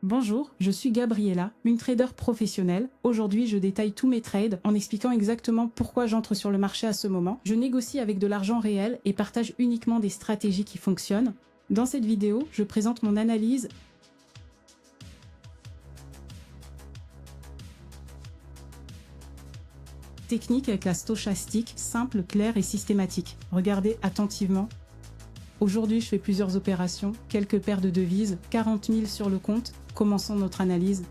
Bonjour, je suis Gabriella, une trader professionnelle. Aujourd'hui, je détaille tous mes trades en expliquant exactement pourquoi j'entre sur le marché à ce moment. Je négocie avec de l'argent réel et partage uniquement des stratégies qui fonctionnent. Dans cette vidéo, je présente mon analyse technique avec la stochastique, simple, claire et systématique. Regardez attentivement. Aujourd'hui, je fais plusieurs opérations, quelques paires de devises, 40 000 sur le compte. Commençons notre analyse.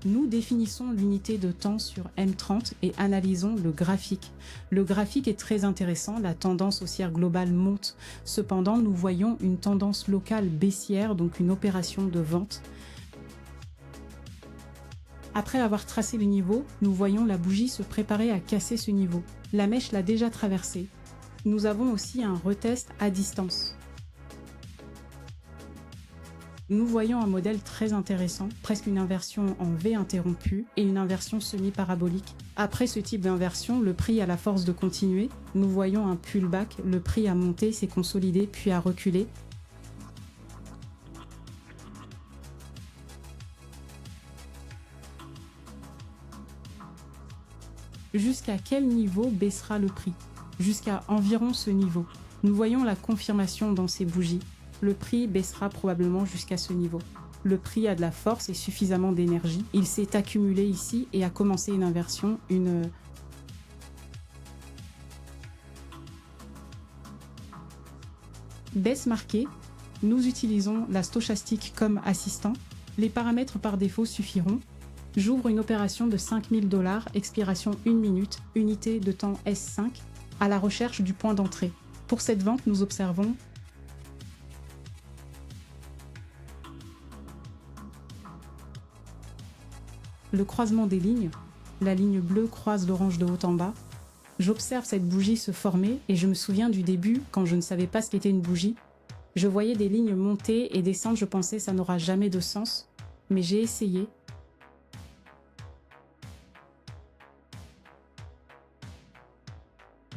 Nous définissons l'unité de temps sur M30 et analysons le graphique. Le graphique est très intéressant, la tendance haussière globale monte. Cependant, nous voyons une tendance locale baissière, donc une opération de vente. Après avoir tracé le niveau, nous voyons la bougie se préparer à casser ce niveau. La mèche l'a déjà traversé. Nous avons aussi un retest à distance. Nous voyons un modèle très intéressant, presque une inversion en V interrompue et une inversion semi-parabolique. Après ce type d'inversion, le prix a la force de continuer. Nous voyons un pullback, le prix a monté, s'est consolidé puis a reculé. Jusqu'à quel niveau baissera le prix? Jusqu'à environ ce niveau. Nous voyons la confirmation dans ces bougies. Le prix baissera probablement jusqu'à ce niveau. Le prix a de la force et suffisamment d'énergie. Il s'est accumulé ici et a commencé une inversion, une baisse marquée. Nous utilisons la stochastique comme assistant. Les paramètres par défaut suffiront. J'ouvre une opération de 5 000 $, expiration 1 minute, unité de temps S5, à la recherche du point d'entrée. Pour cette vente, nous observons le croisement des lignes. La ligne bleue croise l'orange de haut en bas. J'observe cette bougie se former et je me souviens du début, quand je ne savais pas ce qu'était une bougie. Je voyais des lignes monter et descendre, je pensais ça n'aura jamais de sens, mais j'ai essayé.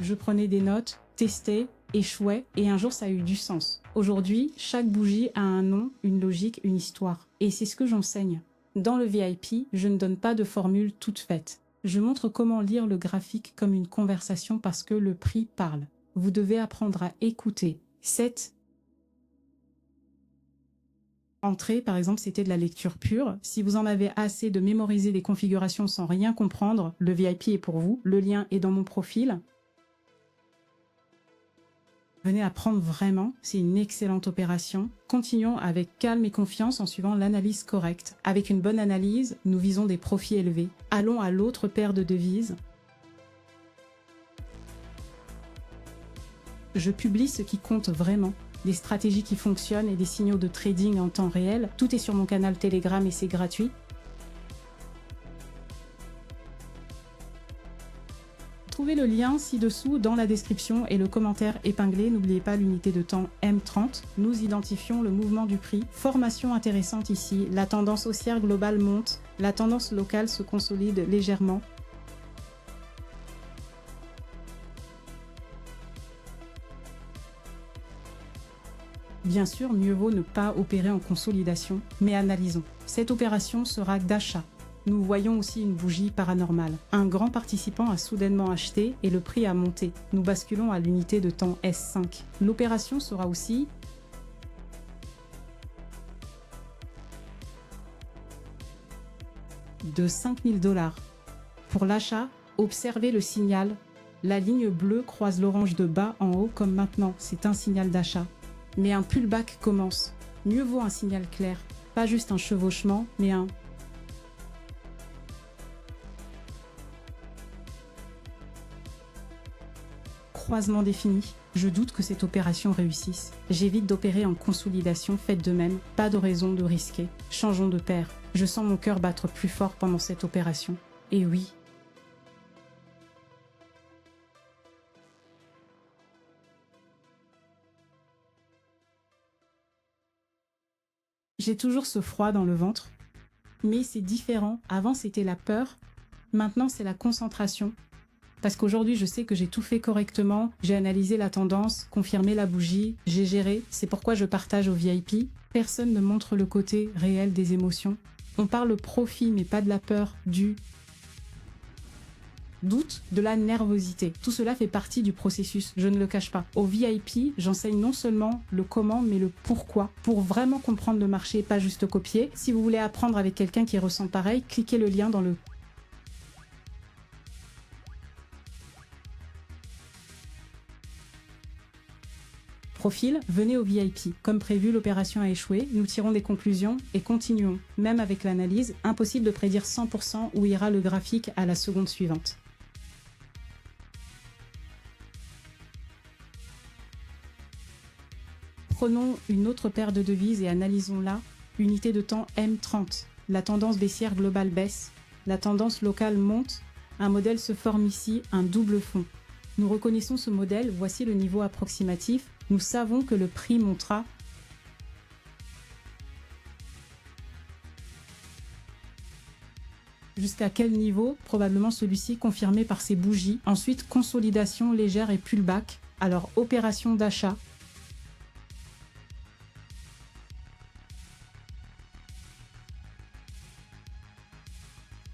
Je prenais des notes, testais, échouais, et un jour ça a eu du sens. Aujourd'hui, chaque bougie a un nom, une logique, une histoire. Et c'est ce que j'enseigne. Dans le VIP, je ne donne pas de formule toute faite. Je montre comment lire le graphique comme une conversation parce que le prix parle. Vous devez apprendre à écouter. Cette entrée, par exemple, c'était de la lecture pure. Si vous en avez assez de mémoriser des configurations sans rien comprendre, le VIP est pour vous. Le lien est dans mon profil. Venez apprendre vraiment, c'est une excellente opération. Continuons avec calme et confiance en suivant l'analyse correcte. Avec une bonne analyse, nous visons des profits élevés. Allons à l'autre paire de devises. Je publie ce qui compte vraiment, des stratégies qui fonctionnent et des signaux de trading en temps réel. Tout est sur mon canal Telegram et c'est gratuit. Trouvez le lien ci-dessous dans la description et le commentaire épinglé. N'oubliez pas l'unité de temps M30. Nous identifions le mouvement du prix. Formation intéressante ici. La tendance haussière globale monte. La tendance locale se consolide légèrement. Bien sûr, mieux vaut ne pas opérer en consolidation, mais analysons. Cette opération sera d'achat. Nous voyons aussi une bougie paranormale. Un grand participant a soudainement acheté et le prix a monté. Nous basculons à l'unité de temps S5. L'opération sera aussi de 5 000 $. Pour l'achat, observez le signal. La ligne bleue croise l'orange de bas en haut comme maintenant. C'est un signal d'achat. Mais un pullback commence. Mieux vaut un signal clair. Pas juste un chevauchement, mais un croisement défini. Je doute que cette opération réussisse. J'évite d'opérer en consolidation, faites de même. Pas de raison de risquer. Changeons de paire. Je sens mon cœur battre plus fort pendant cette opération. Et oui. J'ai toujours ce froid dans le ventre. Mais c'est différent. Avant, c'était la peur. Maintenant, c'est la concentration. Parce qu'aujourd'hui, je sais que j'ai tout fait correctement, j'ai analysé la tendance, confirmé la bougie, j'ai géré, c'est pourquoi je partage au VIP. Personne ne montre le côté réel des émotions. On parle profit, mais pas de la peur, du doute, de la nervosité. Tout cela fait partie du processus, je ne le cache pas. Au VIP, j'enseigne non seulement le comment, mais le pourquoi, pour vraiment comprendre le marché, pas juste copier. Si vous voulez apprendre avec quelqu'un qui ressent pareil, cliquez le lien dans le profil, venez au VIP. Comme prévu, l'opération a échoué, nous tirons des conclusions et continuons. Même avec l'analyse, impossible de prédire 100% où ira le graphique à la seconde suivante. Prenons une autre paire de devises et analysons-la. Unité de temps M30. La tendance baissière globale baisse. La tendance locale monte. Un modèle se forme ici, un double fond. Nous reconnaissons ce modèle, voici le niveau approximatif. Nous savons que le prix montera. Jusqu'à quel niveau? Probablement celui-ci confirmé par ces bougies. Ensuite, consolidation légère et pullback. Alors, opération d'achat.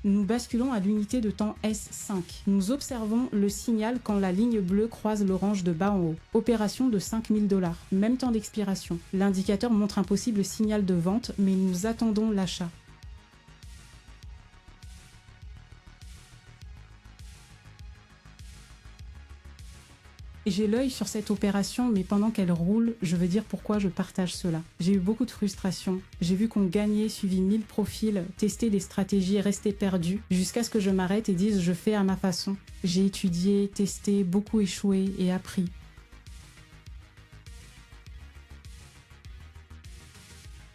Nous basculons à l'unité de temps S5. Nous observons le signal quand la ligne bleue croise l'orange de bas en haut. Opération de 5000 $. Même temps d'expiration. L'indicateur montre un possible signal de vente, mais nous attendons l'achat. J'ai l'œil sur cette opération, mais pendant qu'elle roule, je veux dire pourquoi je partage cela. J'ai eu beaucoup de frustration. J'ai vu qu'on gagnait, suivi 1000 profils, testé des stratégies, resté perdu, jusqu'à ce que je m'arrête et dise je fais à ma façon. J'ai étudié, testé, beaucoup échoué et appris.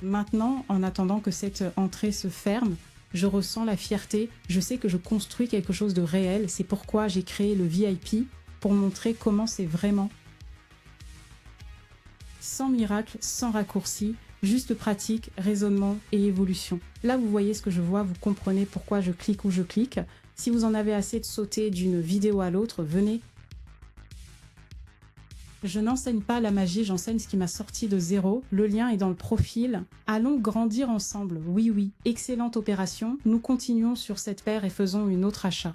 Maintenant, en attendant que cette entrée se ferme, je ressens la fierté, je sais que je construis quelque chose de réel, c'est pourquoi j'ai créé le VIP, pour montrer comment c'est vraiment. Sans miracle, sans raccourci, juste pratique, raisonnement et évolution. Là, vous voyez ce que je vois, vous comprenez pourquoi je clique où je clique. Si vous en avez assez de sauter d'une vidéo à l'autre, venez. Je n'enseigne pas la magie, j'enseigne ce qui m'a sorti de zéro. Le lien est dans le profil. Allons grandir ensemble. Oui, oui. Excellente opération. Nous continuons sur cette paire et faisons une autre achat.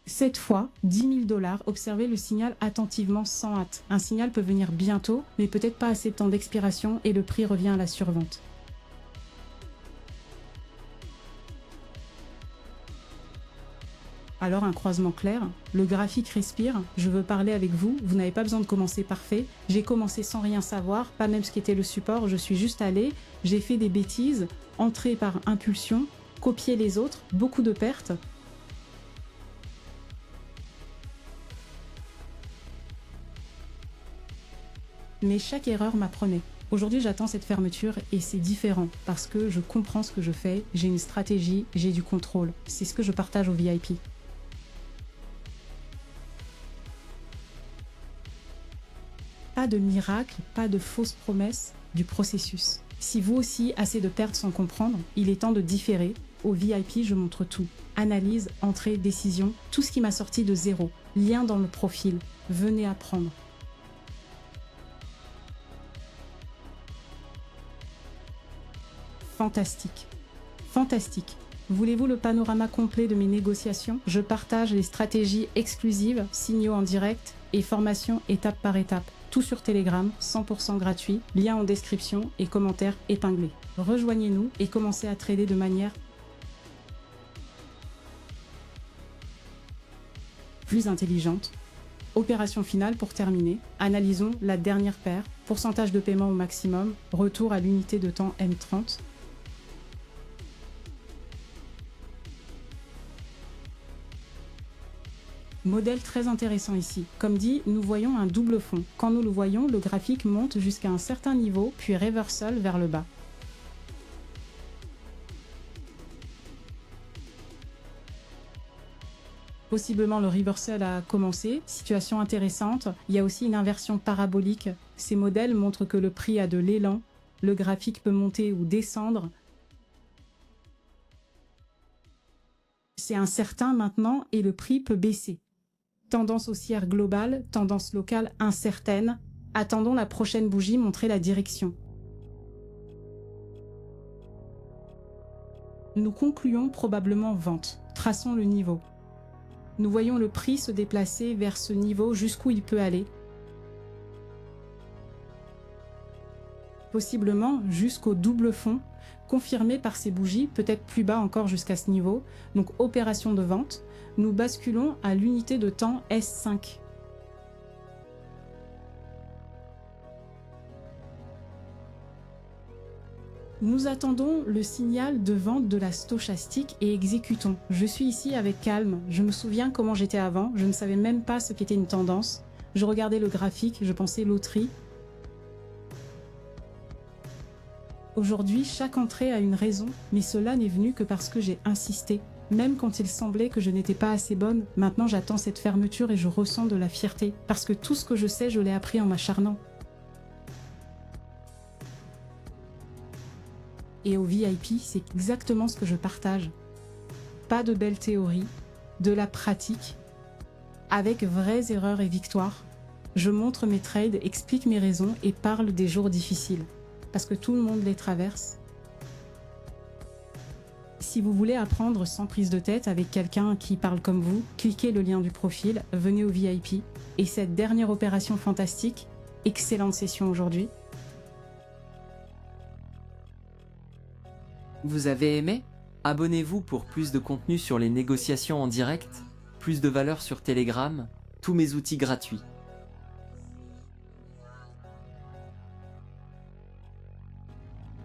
Cette fois, 10 000 $, observez le signal attentivement sans hâte. Un signal peut venir bientôt, mais peut-être pas assez de temps d'expiration et le prix revient à la survente. Alors un croisement clair, le graphique respire, je veux parler avec vous, vous n'avez pas besoin de commencer parfait, j'ai commencé sans rien savoir, pas même ce qu'était le support, je suis juste allé, j'ai fait des bêtises, entré par impulsion, copié les autres, beaucoup de pertes. Mais chaque erreur m'apprenait. Aujourd'hui, j'attends cette fermeture et c'est différent parce que je comprends ce que je fais, j'ai une stratégie, j'ai du contrôle. C'est ce que je partage au VIP. Pas de miracle, pas de fausses promesses, du processus. Si vous aussi, assez de pertes sans comprendre, il est temps de différer. Au VIP, je montre tout. Analyse, entrée, décision, tout ce qui m'a sorti de zéro. Lien dans le profil. Venez apprendre. Fantastique. Fantastique. Voulez-vous le panorama complet de mes négociations? Je partage les stratégies exclusives, signaux en direct et formations étape par étape. Tout sur Telegram, 100% gratuit, lien en description et commentaires épinglés. Rejoignez-nous et commencez à trader de manière plus intelligente. Opération finale pour terminer. Analysons la dernière paire. Pourcentage de paiement au maximum. Retour à l'unité de temps M30. Modèle très intéressant ici. Comme dit, nous voyons un double fond. Quand nous le voyons, le graphique monte jusqu'à un certain niveau, puis reversal vers le bas. Possiblement le reversal a commencé, situation intéressante. Il y a aussi une inversion parabolique. Ces modèles montrent que le prix a de l'élan, le graphique peut monter ou descendre. c'est incertain maintenant et le prix peut baisser. Tendance haussière globale, tendance locale incertaine. Attendons la prochaine bougie montrer la direction. Nous concluons probablement vente. Traçons le niveau. Nous voyons le prix se déplacer vers ce niveau jusqu'où il peut aller. Possiblement jusqu'au double fond, confirmé par ces bougies, peut-être plus bas encore jusqu'à ce niveau. Donc opération de vente. Nous basculons à l'unité de temps S5. Nous attendons le signal de vente de la stochastique et exécutons. Je suis ici avec calme. Je me souviens comment j'étais avant. Je ne savais même pas ce qu'était une tendance. Je regardais le graphique, je pensais loterie. Aujourd'hui, chaque entrée a une raison, mais cela n'est venu que parce que j'ai insisté. Même quand il semblait que je n'étais pas assez bonne, maintenant j'attends cette fermeture et je ressens de la fierté. Parce que tout ce que je sais, je l'ai appris en m'acharnant. Et au VIP, c'est exactement ce que je partage. Pas de belles théories, de la pratique, avec vraies erreurs et victoires. Je montre mes trades, explique mes raisons et parle des jours difficiles. Parce que tout le monde les traverse. Si vous voulez apprendre sans prise de tête avec quelqu'un qui parle comme vous, cliquez le lien du profil, venez au VIP. Et cette dernière opération fantastique, excellente session aujourd'hui. Vous avez aimé? Abonnez-vous pour plus de contenu sur les négociations en direct, plus de valeur sur Telegram, tous mes outils gratuits.